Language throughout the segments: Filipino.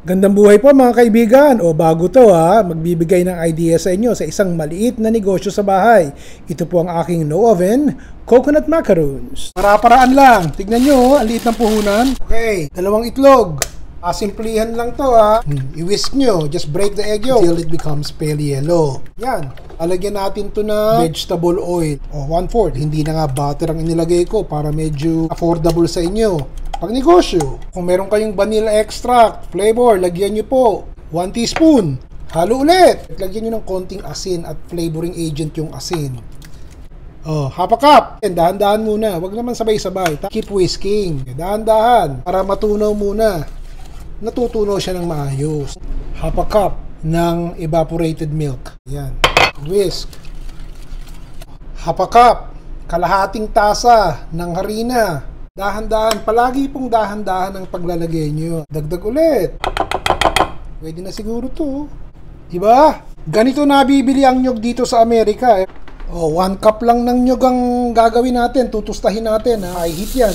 Gandang buhay po mga kaibigan. O bago to magbibigay ng idea sa inyo sa isang maliit na negosyo sa bahay. Ito po ang aking no oven coconut macaroons. Para-paraan lang. Tignan nyo, ang liit ng puhunan. Okay, 2 itlog. Simplihan lang to I-whisk nyo. Just break the egg yolk until it becomes pale yellow. Yan. Alagyan natin to na vegetable oil. O 1/4. Hindi na nga butter ang inilagay ko para medyo affordable sa inyo. Pag negosyo, kung meron kayong vanilla extract, flavor, lagyan nyo po 1 teaspoon. Halo ulit. Lagyan nyo ng konting asin at flavoring agent yung asin. Half a cup. Dahan-dahan muna. Wag naman sabay-sabay. Keep whisking. Dahan-dahan. Para matunaw muna. Natutunaw siya ng maayos. Half a cup ng evaporated milk. Yan. Whisk. Half a cup. Kalahating tasa ng harina. Dahan-dahan, palagi pong dahan-dahan ang paglalagay nyo. Dagdag ulit. Pwede na siguro to. Diba? Ganito nabibili ang nyog dito sa Amerika. 1 cup lang ng nyog ang gagawin natin. Tutustahin natin. High heat yan.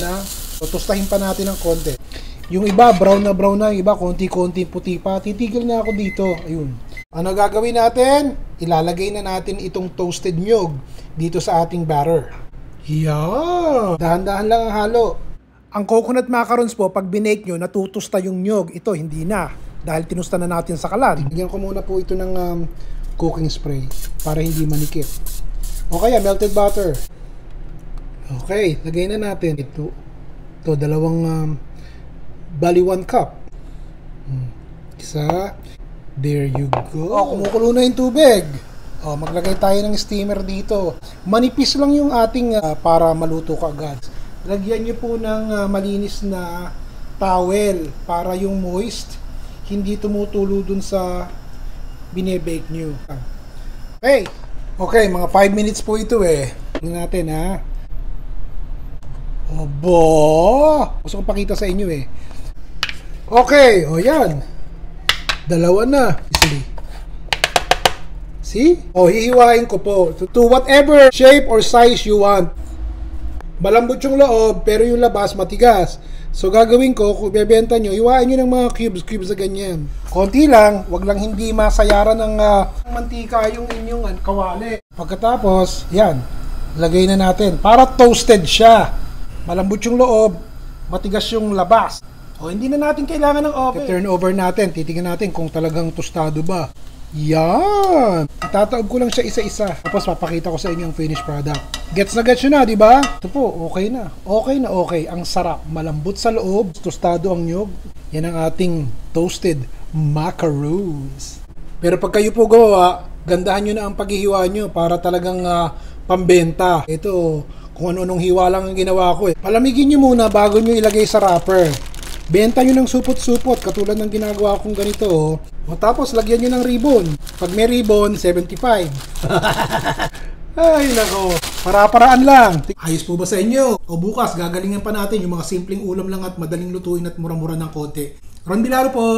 Tutustahin pa natin ng konti. Yung iba, brown na, yung iba, konti-konti puti pa. Titigil na ako dito. Ayun. Ano gagawin natin? Ilalagay na natin itong toasted nyog dito sa ating batter. Yeah! Dahan-dahan lang ang halo. Ang coconut macarons po, pag binake nyo, natutusta yung nyog. Ito, hindi na. Dahil tinusta na natin sa kalan. Bigyan ko muna po ito ng cooking spray para hindi manikip. O kaya, melted butter. Okay, lagay na natin. Ito, bali 1 cup. Isa. There you go. Kumukulo na yung tubig. Maglagay tayo ng steamer dito. Manipis lang yung ating para maluto kaagad. Lagyan nyo po ng malinis na towel para yung moist hindi tumutulo dun sa binebake nyo. Okay, mga 5 minutes po ito Tingnan natin Obo! Gusto kong pakita sa inyo Okay, yan. 2 na. See? Hihiwain ko po to whatever shape or size you want. Malambot yung loob, pero yung labas matigas. So gagawin ko, kung bebenta nyo, hiwain nyo ng mga cubes na ganyan. Konti lang, wag lang hindi masayaran ng mantika yung inyong kawali. Pagkatapos, yan, lagay na natin. Para toasted siya. Malambot yung loob, matigas yung labas. Hindi na natin kailangan ng oven. Turn over natin, titingnan natin kung talagang tostado ba. Yan! Itataob ko lang siya isa-isa. Tapos papakita ko sa inyo ang finished product. Gets nyo na, di ba? Ito po, okay na. Okay. Ang sarap. Malambot sa loob. Tostado ang nyog. Yan ang ating toasted macaroons. Pero pag kayo po gawa, gandahan nyo na ang paghihiwa nyo para talagang pambenta. Ito, kung ano-anong hiwa lang ang ginawa ko Palamigin nyo muna bago nyo ilagay sa wrapper. Benta nyo ng supot-supot, katulad ng ginagawa kong ganito. Tapos, lagyan nyo ng ribbon. Pag may ribbon, 75. Ay, nako. Para-paraan lang. Ayos po ba sa inyo? Bukas, gagalingan pa natin yung mga simpleng ulam lang at madaling lutuin at mura-mura ng konti. Ron Bilaro po.